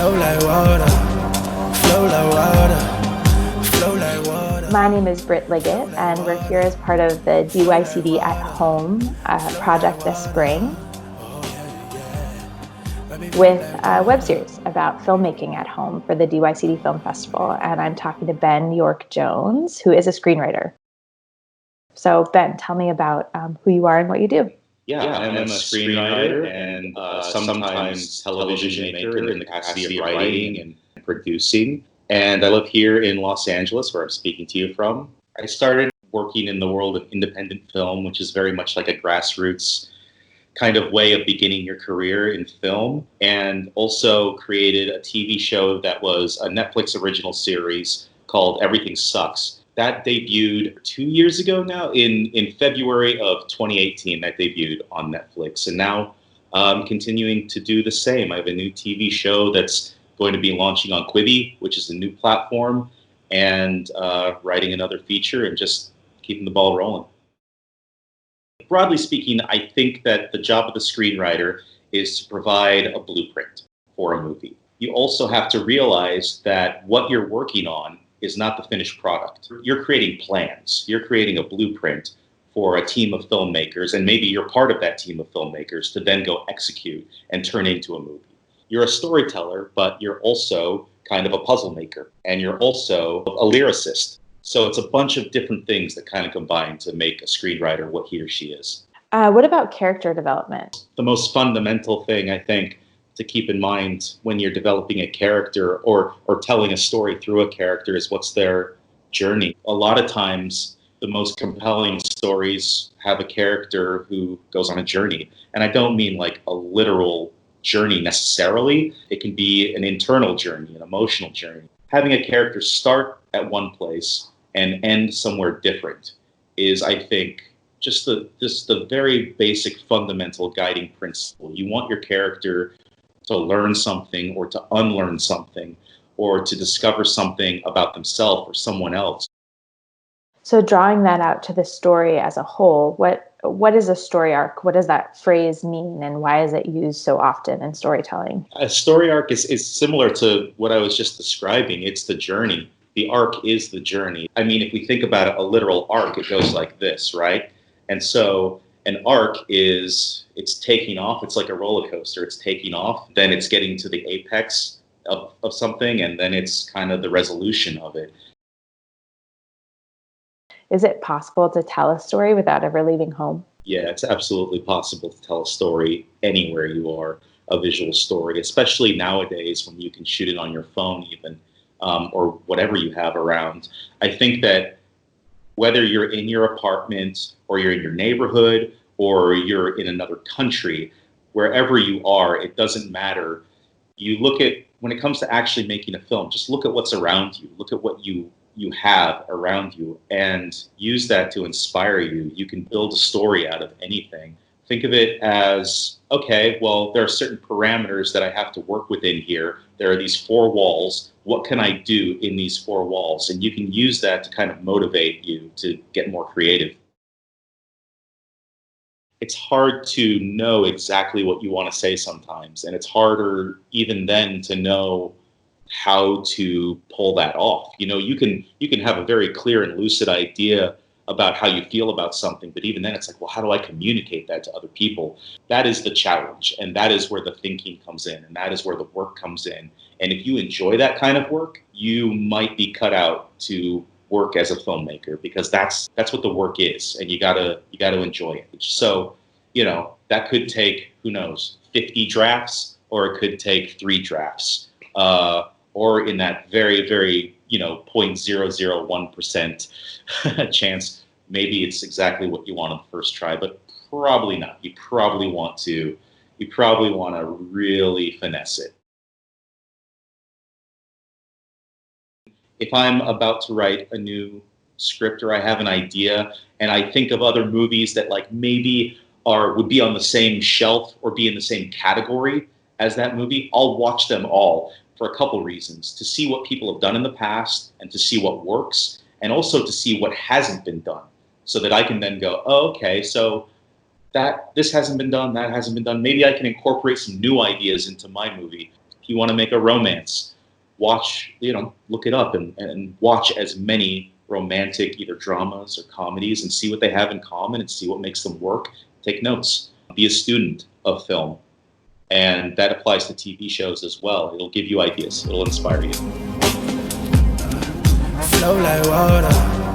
Flow like water, flow like water, flow like water. My name is Brit Liggett, and we're here as part of the DYCD at Home project this spring with a web series about filmmaking at home for the DYCD Film Festival. And I'm talking to Ben York-Jones, who is a screenwriter. So Ben, tell me about who you are and what you do. Yeah, I'm a screenwriter and sometimes television maker in the capacity of writing and producing. And I live here in Los Angeles, where I'm speaking to you from. I started working in the world of independent film, which is very much like a grassroots kind of way of beginning your career in film, and also created a TV show that was a Netflix original series called Everything Sucks. That debuted 2 years ago now, in February of 2018, that debuted on Netflix. And now I'm continuing to do the same. I have a new TV show that's going to be launching on Quibi, which is a new platform, and writing another feature and just keeping the ball rolling. Broadly speaking, I think that the job of the screenwriter is to provide a blueprint for a movie. You also have to realize that what you're working on is not the finished product. You're creating plans. You're creating a blueprint for a team of filmmakers, and maybe you're part of that team of filmmakers to then go execute and turn into a movie. You're a storyteller, but you're also kind of a puzzle maker, and you're also a lyricist. So it's a bunch of different things that kind of combine to make a screenwriter what he or she is. What about character development? The most fundamental thing, I think, to keep in mind when you're developing a character or telling a story through a character is what's their journey. A lot of times, the most compelling stories have a character who goes on a journey. And I don't mean like a literal journey necessarily. It can be an internal journey, an emotional journey. Having a character start at one place and end somewhere different is, I think, just the very basic fundamental guiding principle. You want your character to learn something or to unlearn something or to discover something about themselves or someone else. So drawing that out to the story as a whole, what is a story arc? What does that phrase mean, and why is it used so often in storytelling? A story arc is similar to what I was just describing. It's the journey. The arc is the journey. I mean, if we think about it, a literal arc, it goes like this, right? And so an arc it's taking off. It's like a roller coaster. It's taking off. Then it's getting to the apex of something, and then it's kind of the resolution of it. Is it possible to tell a story without ever leaving home? Yeah, it's absolutely possible to tell a story anywhere you are, a visual story, especially nowadays when you can shoot it on your phone even, or whatever you have around. I think that whether you're in your apartment or you're in your neighborhood or you're in another country, wherever you are, it doesn't matter. You look at, when it comes to actually making a film, just look at what's around you. Look at what you have around you and use that to inspire you. You can build a story out of anything. Think of it as, okay, well, there are certain parameters that I have to work within here. There are these four walls. What can I do in these four walls? And you can use that to kind of motivate you to get more creative. It's hard to know exactly what you want to say sometimes, and it's harder even then to know how to pull that off. You know, you can have a very clear and lucid idea about how you feel about something, but even then it's like, well, how do I communicate that to other people? That is the challenge, and that is where the thinking comes in, and that is where the work comes in. And if you enjoy that kind of work, you might be cut out to work as a filmmaker, because that's what the work is, and you gotta enjoy it. So, you know, that could take, who knows, 50 drafts, or it could take 3 drafts. Or in that very, very, 0.001% chance, maybe it's exactly what you want on the first try, but probably not. You probably want to really finesse it. If I'm about to write a new script or I have an idea and I think of other movies that like maybe would be on the same shelf or be in the same category as that movie, I'll watch them all for a couple reasons: to see what people have done in the past and to see what works, and also to see what hasn't been done, so that I can then go, oh, okay, so this hasn't been done, that hasn't been done. Maybe I can incorporate some new ideas into my movie. you want to make a romance, watch, look it up and watch as many romantic either dramas or comedies and see what they have in common and see what makes them work. Take notes. Be a student of film. And that applies to TV shows as well. It'll give you ideas. It'll inspire you. Flow like water.